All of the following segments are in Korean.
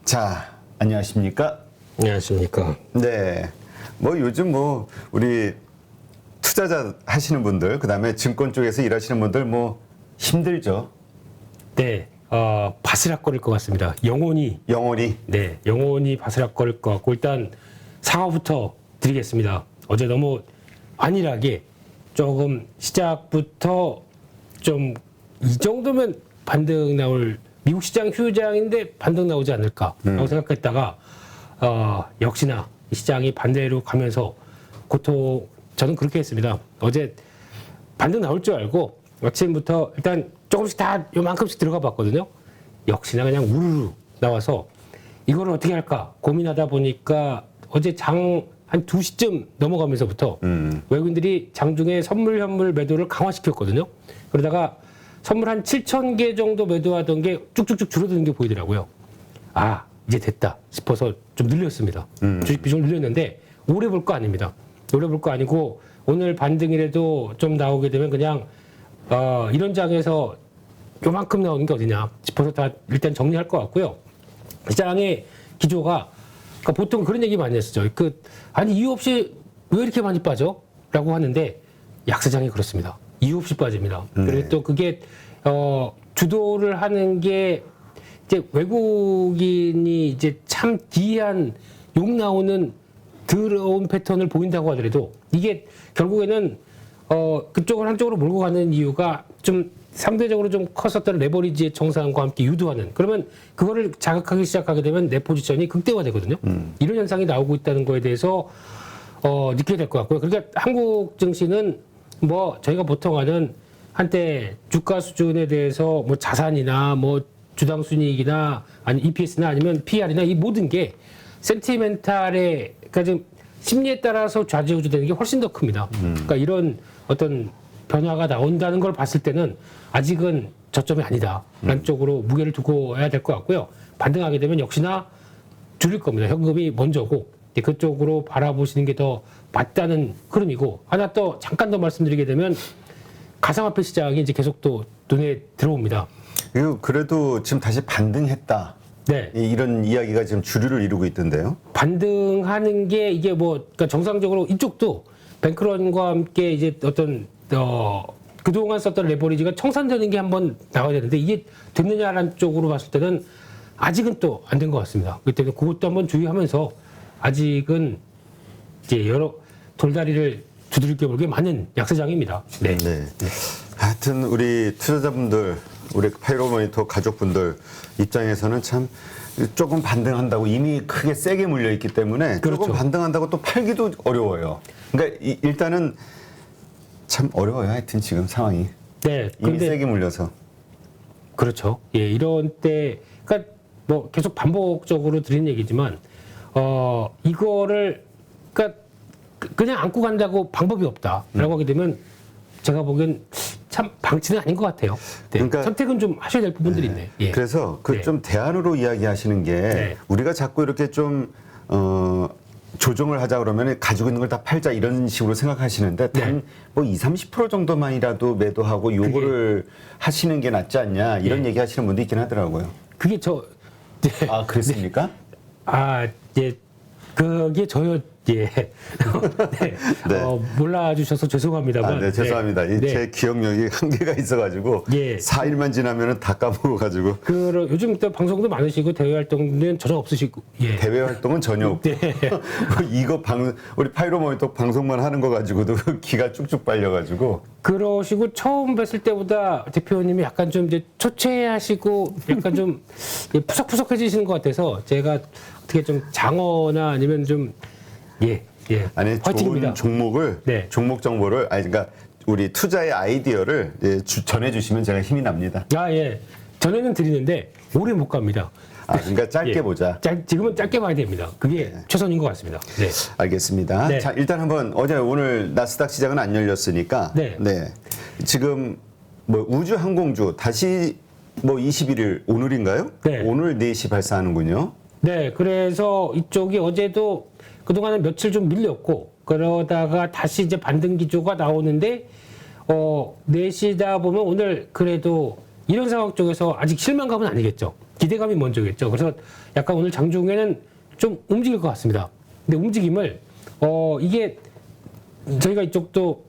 자, 안녕하십니까? 안녕하십니까. 네. 뭐 요즘 뭐 우리 투자자 하시는 분들, 그다음에 증권 쪽에서 일하시는 분들 뭐 힘들죠. 네, 바스락거릴 것 같습니다. 영혼이 바스락거릴 것 같고, 일단 사과부터 드리겠습니다. 어제 너무 안일하게 조금 시작부터 좀 이 정도면 반등 나올, 미국 시장 휴장인데 반등 나오지 않을까라고 생각했다가 역시나 이 시장이 반대로 가면서 저는 그렇게 했습니다. 어제 반등 나올 줄 알고 아침부터 일단 조금씩 다 요만큼씩 들어가 봤거든요. 역시나 그냥 우르르 나와서 이거를 어떻게 할까 고민하다 보니까 어제 장 한 2시쯤 넘어가면서부터 외국인들이 장중에 선물 현물 매도를 강화시켰거든요. 그러다가 선물 한 7,000개 정도 매도하던 게 쭉쭉쭉 줄어드는 게 보이더라고요. 아, 이제 됐다 싶어서 좀 늘렸습니다. 주식 비중을 늘렸는데 오래 볼 거 아닙니다. 오래 볼 거 아니고 오늘 반등이라도 좀 나오게 되면 그냥 이런 장에서 요만큼 나오는 게 어디냐 싶어서 다 일단 정리할 것 같고요. 시장의 기조가 그러니까 보통 그런 얘기 많이 했었죠. 아니 이유 없이 왜 이렇게 많이 빠져? 라고 하는데 약세장이 그렇습니다. 이유 없이 빠집니다. 그리고 또 그게 주도를 하는 게 이제 외국인이 이제 참 기이한 욕 나오는 더러운 패턴을 보인다고 하더라도 이게 결국에는 그쪽을 한쪽으로 몰고 가는 이유가 좀 상대적으로 좀 컸었던 레버리지의 정상과 함께 유도하는, 그러면 그거를 자극하기 시작하게 되면 내 포지션이 극대화되거든요. 이런 현상이 나오고 있다는 거에 대해서 느끼게 될 것 같고요. 그러니까 한국 증시는 뭐 저희가 보통 하는 한때 주가 수준에 대해서 뭐 자산이나 뭐 주당 순이익이나 아니 EPS나 아니면 PR이나 이 모든 게 센티멘탈에 그러니까 좀 심리에 따라서 좌지우지되는 게 훨씬 더 큽니다. 그러니까 이런 어떤 변화가 나온다는 걸 봤을 때는 아직은 저점이 아니다라는 쪽으로 무게를 두고 해야 될 것 같고요. 반등하게 되면 역시나 줄일 겁니다. 현금이 먼저고 그쪽으로 바라보시는 게 더 맞다는 흐름이고, 하나 또 잠깐 더 말씀드리게 되면 가상화폐 시장이 이제 계속 또 눈에 들어옵니다. 그래도 지금 다시 반등했다. 네. 이런 이야기가 지금 주류를 이루고 있던데요. 반등하는 게 이게 뭐 그러니까 정상적으로 이쪽도 뱅크런과 함께 이제 어떤 그동안 썼던 레버리지가 청산되는 게 한번 나와야 되는데 이게 됐느냐라는 쪽으로 봤을 때는 아직은 또 안 된 것 같습니다. 그렇기 때문에 그것도 한번 주의하면서 아직은 이제 여러 돌다리를 두들겨 볼게 많은 약세장입니다. 네. 네. 하여튼 우리 투자자분들, 우리 파이로 모니터 가족분들 입장에서는 참 조금 반등한다고 이미 크게 세게 물려 있기 때문에 그렇죠. 조금 반등한다고 또 팔기도 어려워요. 그러니까 일단은 참 어려워요. 하여튼 지금 상황이. 네. 이미 세게 물려서. 그렇죠. 예, 이런 때, 그러니까 뭐 계속 반복적으로 드린 얘기지만, 이거를, 그러니까 그냥 안고 간다고 방법이 없다라고 하게 되면 제가 보기엔 참 방치는 아닌 것 같아요. 네. 그러니까 선택은 좀 하셔야 될 부분들이 있네. 예. 그래서 네. 좀 대안으로 이야기하시는 게 네. 우리가 자꾸 이렇게 좀 조정을 하자 그러면 가지고 있는 걸 다 팔자 이런 식으로 생각하시는데 단 뭐 20-30% 정도만이라도 매도하고 요거를 하시는 게 낫지 않냐 이런 얘기 하시는 분도 있긴 하더라고요. 그게 네. 아, 그랬습니까? 예. 그게 저요. 예. 네. 네. 몰라주셔서 죄송합니다만. 네, 죄송합니다. 네. 제 기억력이 한계가 있어가지고 예. 4일만 지나면 다 까먹어가지고. 요즘 또 방송도 많으시고 대외 활동은 전혀 없으시고. 예. 대외 활동은 전혀 없고. 네. 이거 우리 파이로 모니터 방송만 하는 거 가지고도 기가 쭉쭉 빨려가지고. 그러시고 처음 뵀을 때보다 대표님이 약간 좀 이제 초췌하시고 약간 좀 푸석푸석해지시는 것 같아서 제가 어떻게 좀 장어나 아니면 좀 아니, 화이팅입니다. 좋은 종목을, 종목 정보를, 그러니까 우리 투자의 아이디어를 전해주시면 제가 힘이 납니다. 예. 전에는 드리는데 오래 못 갑니다. 그러니까 짧게 보자. 지금은 짧게 봐야 됩니다. 그게 최선인 것 같습니다. 네. 알겠습니다. 네. 자, 일단 한번 오늘 나스닥 시장은 안 열렸으니까. 네. 지금 뭐 우주항공주 다시 뭐 21일 오늘인가요? 네. 오늘 4시 발사하는군요. 네. 그래서 이쪽이 어제도 그동안은 며칠 좀 밀렸고 그러다가 다시 이제 반등 기조가 나오는데 4시다 보면 오늘 그래도 이런 상황 쪽에서 아직 실망감은 아니겠죠. 기대감이 먼저겠죠. 그래서 약간 오늘 장중에는 좀 움직일 것 같습니다. 근데 움직임을 이게 저희가 이쪽도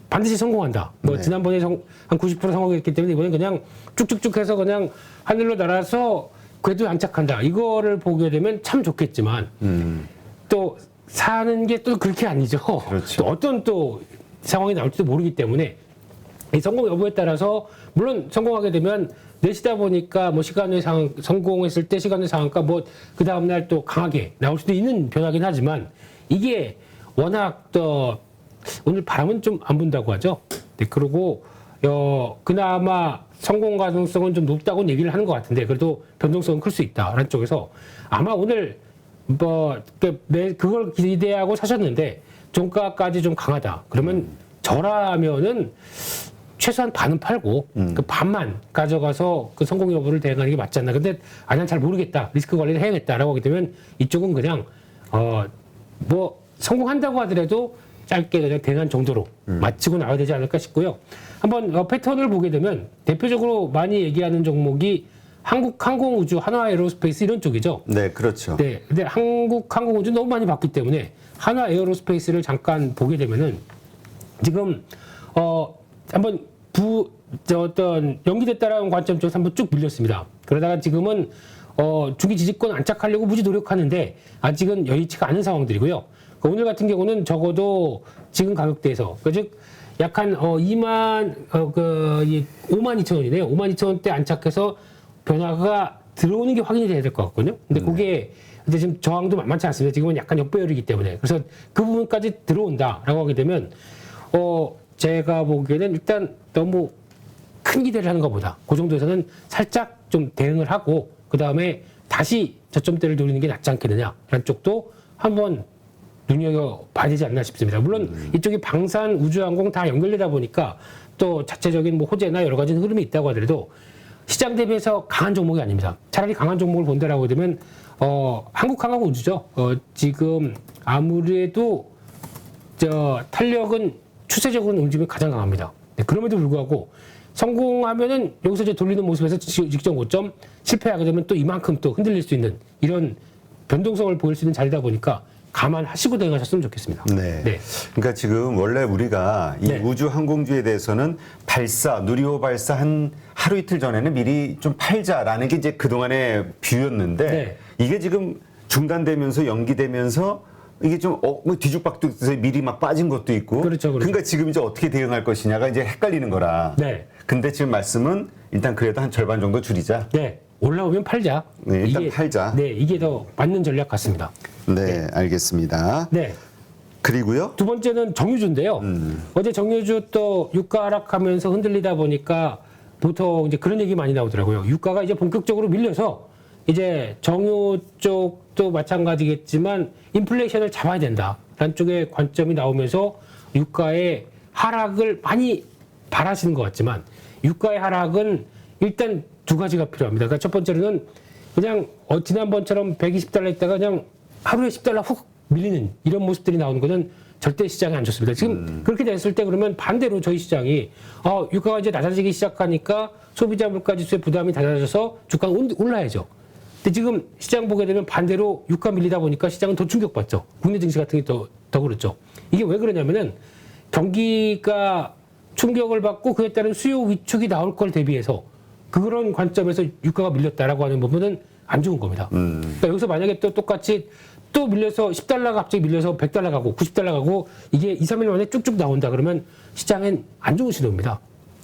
반드시 성공한다. 뭐 네. 지난번에 한 90% 성공했기 때문에 이번엔 그냥 쭉쭉쭉 해서 그냥 하늘로 날아서 궤도에 안착한다. 이거를 보게 되면 참 좋겠지만 또 사는 게 또 그렇게 아니죠. 그렇죠. 또 어떤 또 상황이 나올지도 모르기 때문에 이 성공 여부에 따라서 물론 성공하게 되면 내시다 보니까 뭐 시간의 상황 성공했을 때 시간의 상황과 뭐 그 다음 날 또 강하게 나올 수도 있는 변화긴 하지만 이게 워낙 또 오늘 바람은 좀 안 분다고 하죠. 네, 그리고 그나마 성공 가능성은 좀 높다고 얘기를 하는 것 같은데 그래도 변동성은 클 수 있다라는 쪽에서 아마 오늘 뭐 그걸 기대하고 사셨는데 종가까지 좀 강하다. 그러면 저라면은 최소한 반은 팔고 그 반만 가져가서 그 성공 여부를 대응하는 게 맞지 않나. 근데 난 잘 모르겠다. 리스크 관리를 해야겠다라고 하게 되면 이쪽은 그냥 뭐 성공한다고 하더라도 짧게 그냥 대응한 정도로 마치고 나와야 되지 않을까 싶고요. 한번 패턴을 보게 되면 대표적으로 많이 얘기하는 종목이 한국항공우주, 한화에어로스페이스 이런 쪽이죠. 네, 그렇죠. 네, 근데 한국항공우주 너무 많이 봤기 때문에 한화에어로스페이스를 잠깐 보게 되면은 지금 한번 어떤 연기됐다라는 관점 쪽에서 한번 쭉 밀렸습니다. 그러다가 지금은 중기 지지권 안착하려고 무지 노력하는데 아직은 여의치가 않은 상황들이고요. 오늘 같은 경우는 적어도 지금 가격대에서 즉 약 한 5만 2천 원이네요. 5만 2천 원대 안착해서 변화가 들어오는 게 확인이 돼야 될 것 같거든요. 근데 그게 근데 지금 저항도 만만치 않습니다. 지금은 약간 역배열이기 때문에 그래서 그 부분까지 들어온다라고 하게 되면 제가 보기에는 일단 너무 큰 기대를 하는 것보다 그 정도에서는 살짝 좀 대응을 하고 그 다음에 다시 저점대를 노리는 게 낫지 않겠느냐라는 쪽도 한번 눈여겨봐야 되지 않나 싶습니다. 물론 이쪽이 방산, 우주항공 다 연결되다 보니까 또 자체적인 뭐 호재나 여러 가지 흐름이 있다고 하더라도 시장 대비해서 강한 종목이 아닙니다. 차라리 강한 종목을 본다라고 되면 한국항공우주죠. 지금 아무래도 탄력은 추세적으로는 움직임이 가장 강합니다. 네, 그럼에도 불구하고 성공하면은 여기서 이제 돌리는 모습에서 직전 고점 실패하게 되면 또 이만큼 또 흔들릴 수 있는 이런 변동성을 보일 수 있는 자리다 보니까 감안하시고 대응하셨으면 좋겠습니다. 네. 네. 그러니까 지금 원래 우리가 이 네. 우주 항공주에 대해서는 누리호 발사 한 하루 이틀 전에는 미리 좀 팔자라는 게 이제 그동안의 뷰였는데 네. 이게 지금 중단되면서 연기되면서 이게 좀 뒤죽박죽해서 미리 막 빠진 것도 있고. 그렇죠. 그러니까 지금 이제 어떻게 대응할 것이냐가 이제 헷갈리는 거라. 네. 근데 지금 말씀은 일단 그래도 한 절반 정도 줄이자. 네. 올라오면 팔자. 네, 일단 팔자. 네, 이게 더 맞는 전략 같습니다. 네, 알겠습니다. 네. 그리고요. 두 번째는 정유주인데요. 어제 정유주 또 유가 하락하면서 흔들리다 보니까 보통 이제 그런 얘기 많이 나오더라고요. 유가가 이제 본격적으로 밀려서 이제 정유 쪽도 마찬가지겠지만 인플레이션을 잡아야 된다라는 쪽의 관점이 나오면서 유가의 하락을 많이 바라시는 것 같지만 유가의 하락은 일단 두 가지가 필요합니다. 그러니까 첫 번째로는 그냥 지난번처럼 120달러 있다가 그냥 하루에 10달러 훅 밀리는 이런 모습들이 나오는 것은 절대 시장에 안 좋습니다. 지금 그렇게 됐을 때 그러면 반대로 저희 시장이 유가가 이제 낮아지기 시작하니까 소비자 물가 지수의 부담이 낮아져서 주가가 올라야죠. 근데 지금 시장 보게 되면 반대로 유가 밀리다 보니까 시장은 더 충격받죠. 국내 증시 같은 게 더 그렇죠. 이게 왜 그러냐면은 경기가 충격을 받고 그에 따른 수요 위축이 나올 걸 대비해서 그런 관점에서 유가가 밀렸다라고 하는 부분은 안 좋은 겁니다. 그러니까 여기서 만약에 또 똑같이 또 밀려서 10달러가 갑자기 밀려서 100달러 가고 90달러 가고 이게 2, 3일 만에 쭉쭉 나온다 그러면 시장엔 안 좋은 신호입니다.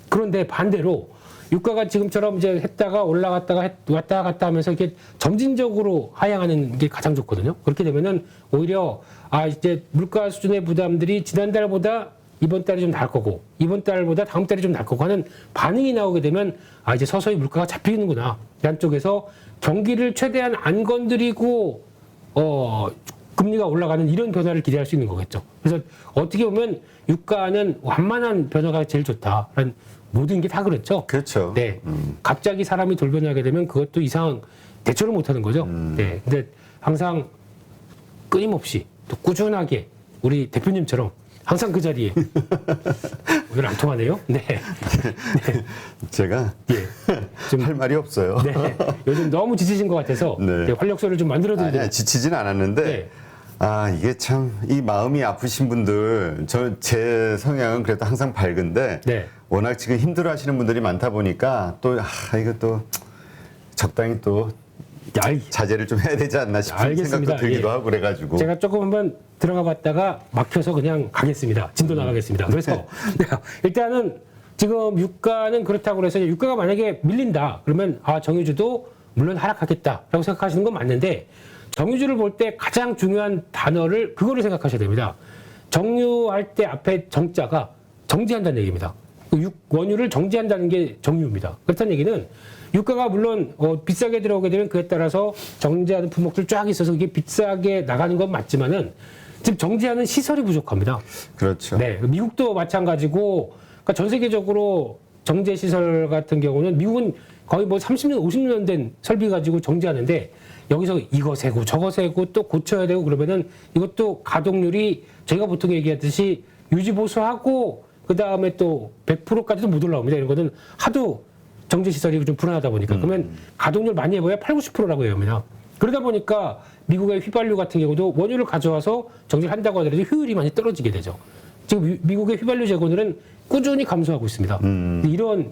그런데 반대로 유가가 지금처럼 이제 했다가 올라갔다가 왔다 갔다 하면서 이렇게 점진적으로 하향하는 게 가장 좋거든요. 그렇게 되면은 오히려 이제 물가 수준의 부담들이 지난달보다 이번 달이 좀 나을 거고 이번 달보다 다음 달이 좀 나을 거고 하는 반응이 나오게 되면 이제 서서히 물가가 잡히는구나. 이런 쪽에서 경기를 최대한 안 건드리고 금리가 올라가는 이런 변화를 기대할 수 있는 거겠죠. 그래서 어떻게 보면 유가는 완만한 변화가 제일 좋다라는 모든 게 다 그렇죠. 그렇죠. 네. 갑자기 사람이 돌변하게 되면 그것도 이상 대처를 못 하는 거죠. 네. 근데 항상 끊임없이 또 꾸준하게 우리 대표님처럼 항상 그 자리에. 오늘 안 통하네요. 네. 제가 예. 좀 할 말이 없어요. 네. 요즘 너무 지치신 것 같아서 네. 네, 활력소를 좀 만들어드리도록. 아니야, 지치진 않았는데 네. 아 이게 참 이 마음이 아프신 분들 제 성향은 그래도 항상 밝은데 네. 워낙 지금 힘들어하시는 분들이 많다 보니까 또 이거 또 적당히 또 자제를 좀 해야 되지 않나 싶은 알겠습니다. 생각도 들기도 예. 하고 그래가지고 제가 조금 한번 들어가 봤다가 막혀서 그냥 가겠습니다. 진도 나가겠습니다. 그래서 네, 일단은 지금 유가는 그렇다고 해서 유가가 만약에 밀린다 그러면 정유주도 물론 하락하겠다라고 생각하시는 건 맞는데 정유주를 볼 때 가장 중요한 단어를 그거를 생각하셔야 됩니다. 정유할 때 앞에 정자가 정지한다는 얘기입니다. 원유를 정지한다는 게 정유입니다. 그렇다는 얘기는 유가가 물론 비싸게 들어오게 되면 그에 따라서 정지하는 품목들 쫙 있어서 이게 비싸게 나가는 건 맞지만은 지금 정지하는 시설이 부족합니다. 그렇죠. 네, 미국도 마찬가지고 그러니까 전 세계적으로 정제 시설 같은 경우는 미국은 거의 뭐 30년, 50년 된 설비 가지고 정지하는데 여기서 이거 세고 저거 세고 또 고쳐야 되고 그러면은 이것도 가동률이 저희가 보통 얘기하듯이 유지 보수하고 그 다음에 또 100%까지도 못 올라옵니다. 이런 거는 하도 정제 시설이 좀 불안하다 보니까 그러면 가동률 많이 해봐야 80~90%라고 해요. 그러다 보니까 미국의 휘발유 같은 경우도 원유를 가져와서 정지를 한다고 하더라도 효율이 많이 떨어지게 되죠. 지금 미국의 휘발유 재고는 꾸준히 감소하고 있습니다.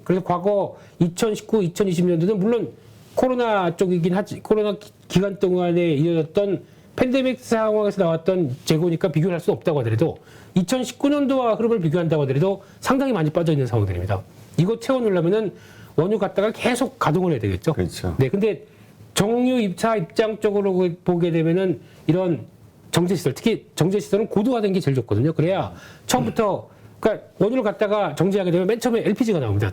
그래서 과거 2019, 2020년도는 물론 코로나 쪽이긴 하지, 코로나 기간 동안에 이어졌던 팬데믹 상황에서 나왔던 재고니까 비교를 할 수 없다고 하더라도 2019년도와 흐름을 비교한다고 하더라도 상당히 많이 빠져 있는 상황들입니다. 이거 채워놓으려면은 원유 갖다가 계속 가동을 해야 되겠죠. 그렇죠. 네, 근데 정유 입차 입장 쪽으로 보게 되면은 이런 정제시설, 특히 정제시설은 고도화된 게 제일 좋거든요. 그래야 처음부터, 그러니까 원유를 갖다가 정지하게 되면 맨 처음에 LPG가 나옵니다.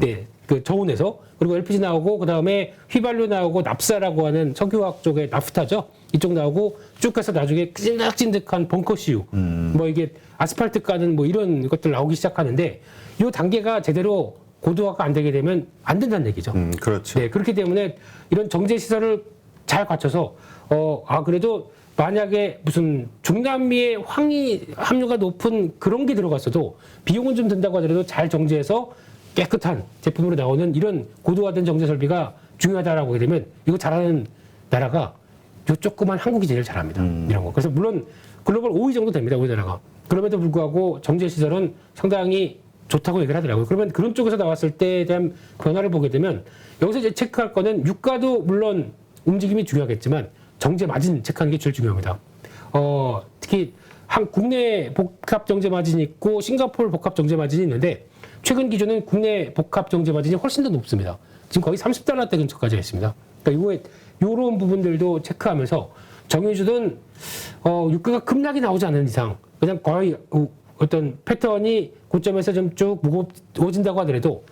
네, 그 저온에서. 그리고 LPG 나오고, 그 다음에 휘발유 나오고, 납사라고 하는 석유화학 쪽에 나프타죠. 이쪽 나오고, 쭉 해서 나중에 찐득찐득한 벙커시유, 뭐 이게 아스팔트 까는 뭐 이런 것들 나오기 시작하는데, 이 단계가 제대로 고도화가 안 되게 되면 안 된다는 얘기죠. 그렇죠. 네, 그렇기 때문에 이런 정제 시설을 잘 갖춰서 그래도 만약에 무슨 중남미의 황이 함유가 높은 그런 게 들어갔어도 비용은 좀 든다고 하더라도 잘 정제해서 깨끗한 제품으로 나오는 이런 고도화된 정제 설비가 중요하다라고 하게 되면 이거 잘하는 나라가 요 조그만 한국이 제일 잘합니다. 이런 거. 그래서 물론 글로벌 5위 정도 됩니다. 우리나라가. 그럼에도 불구하고 정제 시설은 상당히 좋다고 얘기를 하더라고요. 그러면 그런 쪽에서 나왔을 때에 대한 변화를 보게 되면 여기서 이제 체크할 거는 유가도 물론 움직임이 중요하겠지만 정제 마진 체크하는 게 제일 중요합니다. 특히 국내 복합 정제 마진이 있고 싱가포르 복합 정제 마진이 있는데 최근 기준은 국내 복합 정제 마진이 훨씬 더 높습니다. 지금 거의 30달러대 근처까지 있습니다. 그러니까 이런 부분들도 체크하면서 정유주는 유가가 급락이 나오지 않는 이상 그냥 거의 어떤 패턴이 고점에서 좀 쭉 무거워진다고 하더라도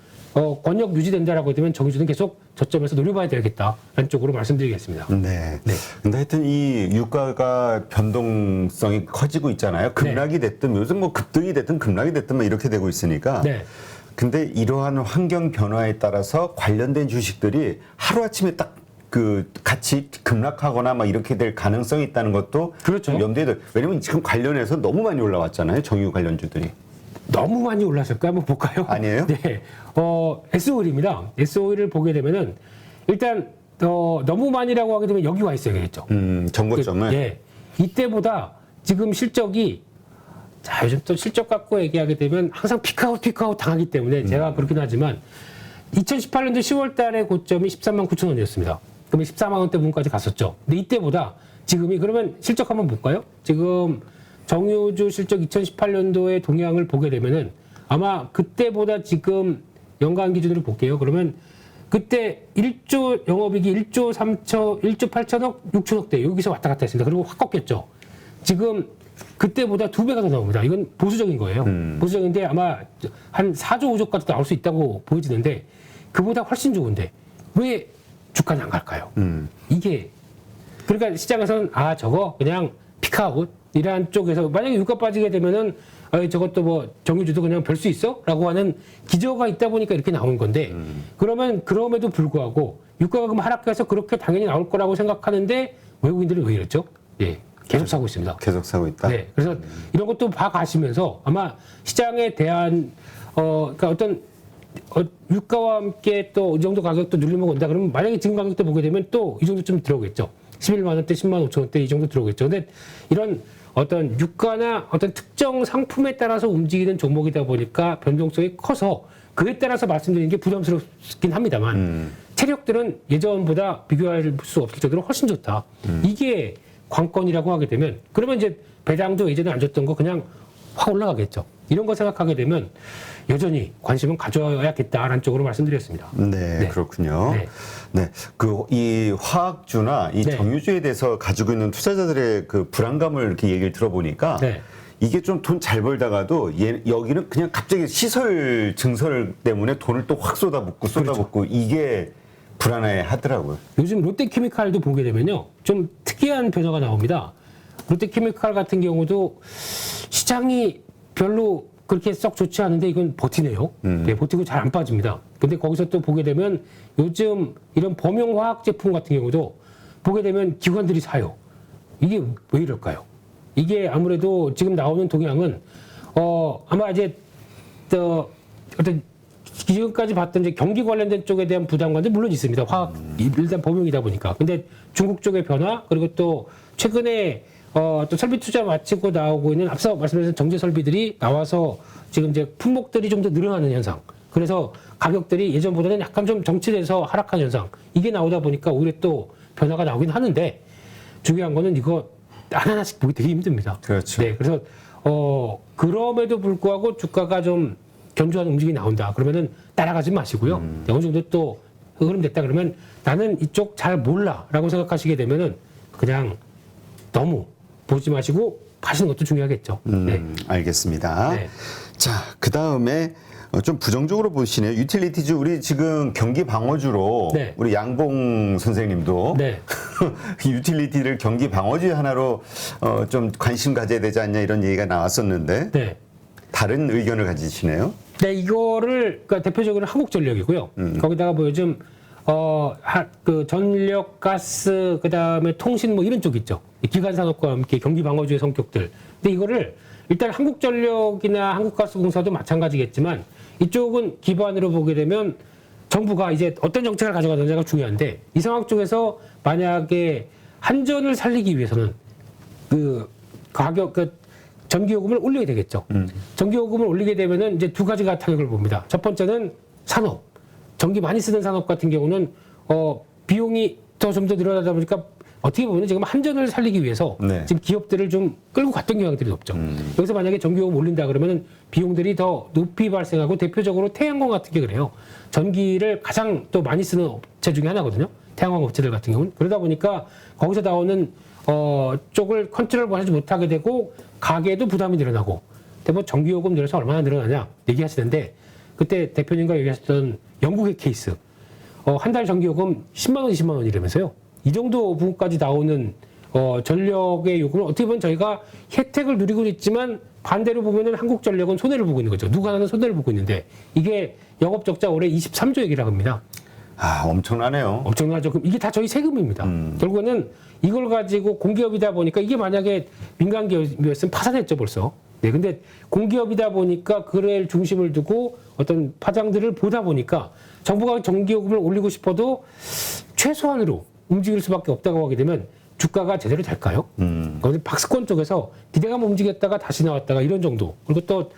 권역 유지된다라고 되면 정유주는 계속 저점에서 노려봐야 되겠다라는 쪽으로 말씀드리겠습니다. 네. 근데 하여튼 이 유가가 변동성이 커지고 있잖아요. 급락이 됐든 요즘 뭐 급등이 됐든 급락이 됐든 뭐 이렇게 되고 있으니까. 네. 근데 이러한 환경 변화에 따라서 관련된 주식들이 하루아침에 딱 같이 급락하거나 막 이렇게 될 가능성이 있다는 것도 그렇죠. 좀 염두에 왜냐면 지금 관련해서 너무 많이 올라왔잖아요. 정유 관련주들이. 너무 많이 올랐을까? 한번 볼까요? 아니에요? 네. S-OIL입니다. S-OIL을 보게 되면은 일단 너무 많이라고 하게 되면 여기 와 있어야겠죠. 정고점을. 네. 이때보다 지금 실적이 자, 요즘 또 실적 갖고 얘기하게 되면 항상 피크아웃 당하기 때문에 제가 그렇긴 하지만 2018년도 10월 달에 고점이 13만 9천 원이었습니다. 그러면 14만 원대 부분까지 갔었죠. 근데 이때보다 지금이 그러면 실적 한번 볼까요? 지금 정유주 실적 2018년도의 동향을 보게 되면은 아마 그때보다 지금 연간 기준으로 볼게요. 그러면 그때 1조 영업이익이 1조 8천억, 6천억대 여기서 왔다 갔다 했습니다. 그리고 확 꺾였죠. 지금 그때보다 2배가 더 나옵니다. 이건 보수적인 거예요. 보수적인데 아마 한 4조, 5조까지 나올 수 있다고 보여지는데 그보다 훨씬 좋은데 왜 주가는 안 갈까요? 이게 그러니까 시장에서는 저거 그냥 피크아웃 이러한 쪽에서 만약에 유가 빠지게 되면은 저것도 뭐 정유주도 그냥 별 수 있어? 라고 하는 기저가 있다 보니까 이렇게 나온 건데 그러면 그럼에도 불구하고 유가가 그럼 하락해서 그렇게 당연히 나올 거라고 생각하는데 외국인들은 왜 이랬죠? 예. 계속 사고 있습니다. 계속 사고 있다. 네, 그래서 이런 것도 봐가시면서 아마 시장에 대한 그러니까 어떤 유가와 함께 또 이 정도 가격도 눌리면 온다 그러면 만약에 지금 가격대 보게 되면 또 이 정도쯤 들어오겠죠. 11만 원대, 10만 5천 원대 이 정도 들어오겠죠. 근데 이런 어떤 유가나 어떤 특정 상품에 따라서 움직이는 종목이다 보니까 변동성이 커서 그에 따라서 말씀드리는 게 부담스럽긴 합니다만 체력들은 예전보다 비교할 수 없을 정도로 훨씬 좋다. 이게 관건이라고 하게 되면 그러면 이제 배당도 예전에 안 줬던 거 그냥 확 올라가겠죠. 이런 거 생각하게 되면 여전히 관심은 가져야겠다라는 쪽으로 말씀드렸습니다. 네, 네. 그렇군요. 네. 네, 이 화학주나 이 네. 정유주에 대해서 가지고 있는 투자자들의 그 불안감을 이렇게 얘기를 들어보니까 네. 이게 좀 돈 잘 벌다가도 여기는 그냥 갑자기 시설 증설 때문에 돈을 또 확 쏟아붓고 이게 불안해 하더라고요. 요즘 롯데케미칼도 보게 되면요. 좀 특이한 변화가 나옵니다. 롯데케미칼 같은 경우도 시장이 별로 그렇게 썩 좋지 않은데 이건 버티네요. 네, 버티고 잘 안 빠집니다. 근데 거기서 또 보게 되면 요즘 이런 범용 화학 제품 같은 경우도 보게 되면 기관들이 사요. 이게 왜 이럴까요? 이게 아무래도 지금 나오는 동향은 아마 이제 어떤 지금까지 봤던 이제 경기 관련된 쪽에 대한 부담감도 물론 있습니다. 화학 일단 범용이다 보니까. 근데 중국 쪽의 변화 그리고 또 최근에 또 설비 투자 마치고 나오고 있는 앞서 말씀드린 정제 설비들이 나와서 지금 이제 품목들이 좀 더 늘어나는 현상. 그래서 가격들이 예전보다는 약간 좀 정체돼서 하락한 현상. 이게 나오다 보니까 오히려 또 변화가 나오긴 하는데 중요한 거는 이거 하나하나씩 보기 되게 힘듭니다. 그렇죠. 네, 그래서 그럼에도 불구하고 주가가 좀 견조한 움직임이 나온다. 그러면은 따라가지 마시고요. 어느 정도 또 흐름 됐다 그러면 나는 이쪽 잘 몰라라고 생각하시게 되면은 그냥 너무 보지 마시고 파시는 것도 중요하겠죠. 네. 알겠습니다. 네. 자, 그 다음에 좀 부정적으로 보시네요. 유틸리티주 우리 지금 경기 방어주로 네. 우리 양봉 선생님도 네. 유틸리티를 경기 방어주 하나로 좀 관심 가져야 되지 않냐 이런 얘기가 나왔었는데 네. 다른 의견을 가지시네요. 네, 이거를 그러니까 대표적으로 한국전력이고요. 거기다가 뭐 요즘 그 전력, 가스, 그다음에 통신 뭐 이런 쪽 있죠. 기관 산업과 함께 경기 방어주의 성격들. 근데 이거를 일단 한국전력이나 한국가스공사도 마찬가지겠지만 이쪽은 기반으로 보게 되면 정부가 이제 어떤 정책을 가져가느냐가 중요한데 이 상황 쪽에서 만약에 한전을 살리기 위해서는 그 가격 전기요금을 올리게 되겠죠. 전기요금을 올리게 되면은 이제 두 가지가 타격을 봅니다. 첫 번째는 산업, 전기 많이 쓰는 산업 같은 경우는 비용이 좀 더 늘어나다 보니까 어떻게 보면 지금 한전을 살리기 위해서 네. 지금 기업들을 좀 끌고 갔던 경향들이 높죠. 여기서 만약에 전기요금 올린다 그러면은 비용들이 더 높이 발생하고 대표적으로 태양광 같은 게 그래요. 전기를 가장 또 많이 쓰는 업체 중에 하나거든요. 태양광 업체들 같은 경우는. 그러다 보니까 거기서 나오는 쪽을 컨트롤하지 못하게 되고 가게도 부담이 늘어나고. 근데 뭐 전기요금 늘어서 얼마나 늘어나냐 얘기하시는데 그때 대표님과 얘기하셨던 영국의 케이스. 한 달 전기요금 10만 원, 20만 원이라면서요. 이 정도 부분까지 나오는 전력의 요금을 어떻게 보면 저희가 혜택을 누리고 있지만 반대로 보면은 한국전력은 손해를 보고 있는 거죠. 누가 하나는 손해를 보고 있는데 이게 영업적자 올해 23조 얘기라고 합니다. 아, 엄청나네요. 엄청나죠. 그럼 이게 다 저희 세금입니다. 결국에는 이걸 가지고 공기업이다 보니까 이게 만약에 민간 기업이었으면 파산했죠 벌써. 네, 근데 공기업이다 보니까 그를 중심을 두고 어떤 파장들을 보다 보니까 정부가 전기요금을 올리고 싶어도 최소한으로 움직일 수밖에 없다고 하게 되면 주가가 제대로 될까요? 거기 박스권 쪽에서 기대감 움직였다가 다시 나왔다가 이런 정도. 그리고 또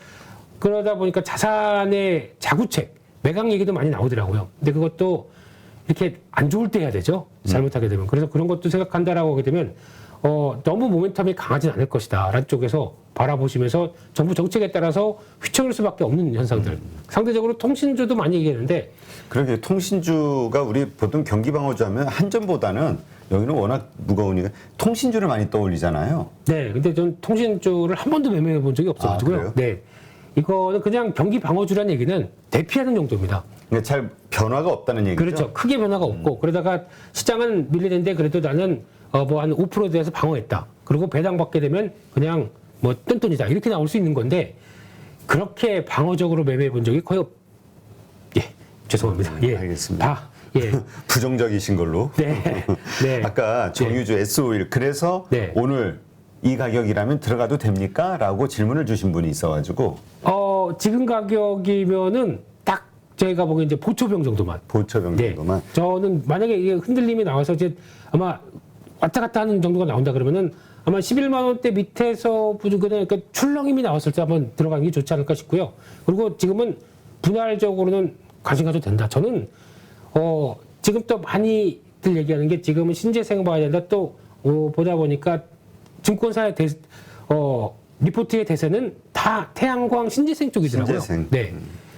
그러다 보니까 자산의 자구책, 매각 얘기도 많이 나오더라고요. 근데 그것도 이렇게 안 좋을 때 해야 되죠. 잘못하게 되면. 그래서 그런 것도 생각한다라고 하게 되면 너무 모멘텀이 강하진 않을 것이다. 라는 쪽에서 바라보시면서 정부 정책에 따라서 휘청일 수밖에 없는 현상들. 상대적으로 통신주도 많이 얘기하는데 그러게 통신주가 우리 보통 경기 방어주 하면 한전보다는 여기는 워낙 무거우니까 통신주를 많이 떠올리잖아요. 네, 근데 전 통신주를 한 번도 매매해 본 적이 없어가지고요. 그래요? 네, 이거는 그냥 경기 방어주라는 얘기는 대피하는 정도입니다. 그러니까 잘 변화가 없다는 얘기죠. 그렇죠. 크게 변화가 없고 그러다가 시장은 밀리는데 그래도 나는 뭐 한 5% 돼서 방어했다. 그리고 배당 받게 되면 그냥 뭐 뚠뚠이다 이렇게 나올 수 있는 건데 그렇게 방어적으로 매매해 본 적이 거의 죄송합니다. 예, 알겠습니다. 예. 부정적이신 걸로. 네. 네. 아까 정유주 S51 그래서 네. 오늘 이 가격이라면 들어가도 됩니까? 라고 질문을 주신 분이 있어가지고 지금 가격이면은 딱 저희가 보기엔 이제 보초병 정도만. 보초병 네. 정도만. 저는 만약에 이게 흔들림이 나와서 이제 아마 왔다 갔다 하는 정도가 나온다 그러면은 아마 11만 원대 밑에서 그러니까 출렁임이 나왔을 때 한번 들어가는 게 좋지 않을까 싶고요. 그리고 지금은 분할적으로는 관심 가져도 된다. 저는 지금 또 많이들 얘기하는 게 지금은 신재생 봐야 된다. 또 보다 보니까 증권사의 리포트의 대세는 다 태양광 신재생 쪽이더라고요. 신재생. 네.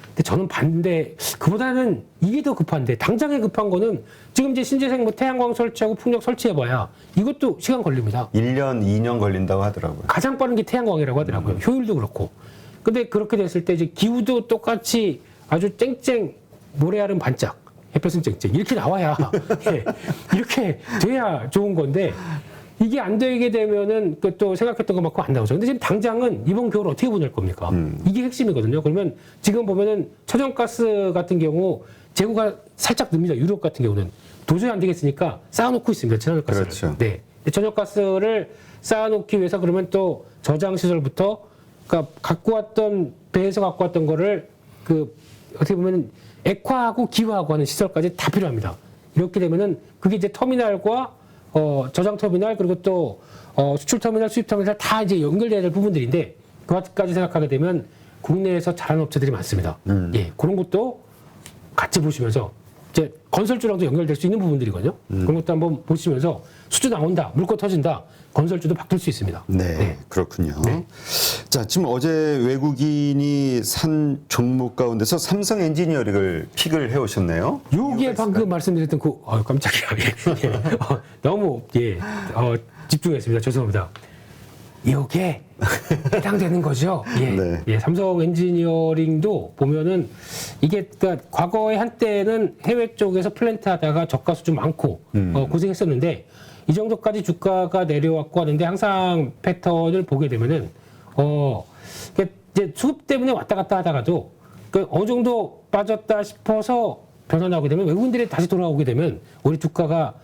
근데 저는 반대, 그보다는 이게 더 급한데, 당장에 급한 거는 지금 이제 신재생 뭐 태양광 설치하고 풍력 설치해봐야 이것도 시간 걸립니다. 1년, 2년 걸린다고 하더라고요. 가장 빠른 게 태양광이라고 하더라고요. 효율도 그렇고. 근데 그렇게 됐을 때 이제 기후도 똑같이 아주 쨍쨍 모래알은 반짝, 햇볕은 쨍쨍 이렇게 나와야 예, 이렇게 돼야 좋은 건데 이게 안 되게 되면은 그 또 생각했던 것만큼 안 나오죠. 근데 지금 당장은 이번 겨울 어떻게 보낼 겁니까? 이게 핵심이거든요. 그러면 지금 보면은 천연가스 같은 경우 재고가 살짝 늡니다. 유럽 같은 경우는 도저히 안 되겠으니까 쌓아놓고 있습니다. 천연가스를. 그렇죠. 네. 근데 천연가스를 쌓아놓기 위해서 그러면 또 저장 시설부터 그러니까 갖고 왔던 배에서 갖고 왔던 거를 그 어떻게 보면 액화하고 기화하고 하는 시설까지 다 필요합니다. 이렇게 되면은 그게 이제 터미널과 저장 터미널 그리고 또 수출 터미널, 수입 터미널 다 이제 연결돼야 될 부분들인데 그것까지 생각하게 되면 국내에서 잘하는 업체들이 많습니다. 예, 그런 것도 같이 보시면서 이제 건설주랑도 연결될 수 있는 부분들이거든요. 그런 것도 한번 보시면서 수주 나온다, 물고 터진다, 건설주도 바뀔 수 있습니다. 네, 그렇군요. 네. 자, 지금 어제 외국인이 산 종목 가운데서 삼성 엔지니어링을 픽을 해오셨네요. 요게 방금 말씀드렸던 깜짝이야. 예. 너무 집중했습니다. 죄송합니다. 이게 해당되는 거죠. 예. 네. 예, 삼성 엔지니어링도 보면은 이게 그러니까 과거에 한때는 해외 쪽에서 플랜트 하다가 저가 수준 많고 고생했었는데 이 정도까지 주가가 내려왔고 하는데 항상 패턴을 보게 되면은 이제 수급 때문에 왔다 갔다 하다가도 어느 정도 빠졌다 싶어서 변화나오게 되면 외국인들이 다시 돌아오게 되면 우리 주가가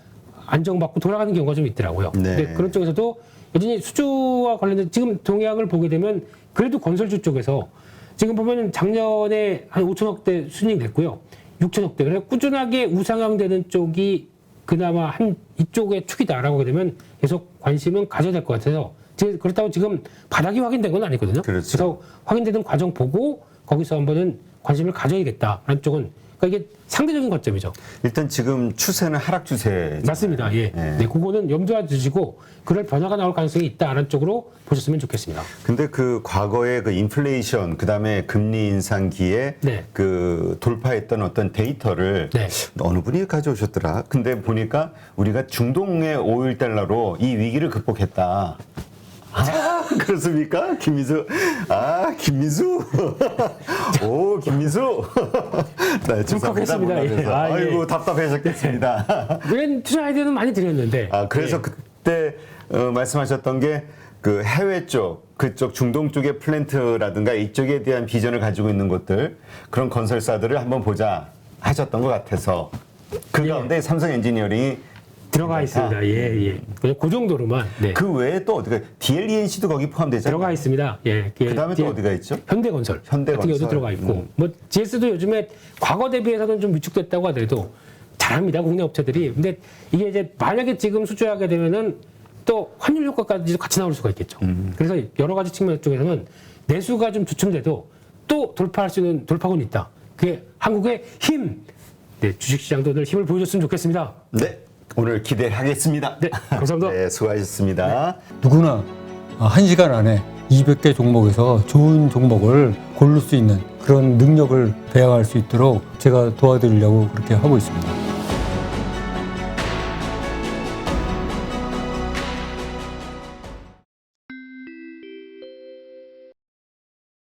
안정받고 돌아가는 경우가 좀 있더라고요. 네. 근데 그런 쪽에서도 여전히 수주와 관련된 지금 동향을 보게 되면 그래도 건설주 쪽에서 지금 보면은 작년에 한 5천억대 순이익 냈고요. 6천억대. 그래서 꾸준하게 우상향되는 쪽이 그나마 한 이쪽의 축이다라고 하게 되면 계속 관심은 가져야 될 것 같아서 그렇다고 지금 바닥이 확인된 건 아니거든요. 그렇죠. 그래서 확인되는 과정 보고 거기서 한번은 관심을 가져야겠다라는 쪽은 그러니까 이게 상대적인 관점이죠. 일단 지금 추세는 하락 추세. 맞습니다. 예. 네, 그거는 염두에 두시고 그럴 변화가 나올 가능성이 있다라는 쪽으로 보셨으면 좋겠습니다. 근데 그 과거에 그 인플레이션 그다음에 금리 인상기에 네. 그 돌파했던 어떤 데이터를 네. 어느 분이 가져오셨더라. 근데 보니까 우리가 중동의 오일 달러로 이 위기를 극복했다. 그렇습니까? 김민수. 김민수. 오, 김민수. 네, 울컥했습니다. 예. 아이고, 답답해졌겠습니다. 웬 투자 아이디어는 많이 드렸는데. 그래서 예. 그때 말씀하셨던 게 그 해외 쪽, 그쪽 중동 쪽의 플랜트라든가 이쪽에 대한 비전을 가지고 있는 곳들, 그런 건설사들을 한번 보자 하셨던 것 같아서 그 예. 가운데 삼성 엔지니어링이 들어가 있습니다. 예. 그냥 그 정도로만. 네. 그 외에 또 어디가 DLENC도 거기 포함되잖아요. 들어가 있습니다. 예. 그 다음에 또 어디가 있죠? 현대건설. 현대건설. 같은 경우도 들어가 있고. 뭐 GS도 요즘에 과거 대비해서는 좀 위축됐다고 하더라도 잘합니다. 국내 업체들이. 근데 이게 이제 만약에 지금 수주하게 되면은 또 환율 효과까지 같이 나올 수가 있겠죠. 그래서 여러 가지 측면 쪽에서는 내수가 좀 주춤돼도 또 돌파할 수 있는 돌파군이 있다. 그게 한국의 힘. 네, 주식시장도 오늘 힘을 보여줬으면 좋겠습니다. 네, 오늘 기대하겠습니다. 네, 감사합니다. 네, 수고하셨습니다. 누구나 1시간 안에 200개 종목에서 좋은 종목을 고를 수 있는 그런 능력을 배양할 수 있도록 제가 도와드리려고 그렇게 하고 있습니다.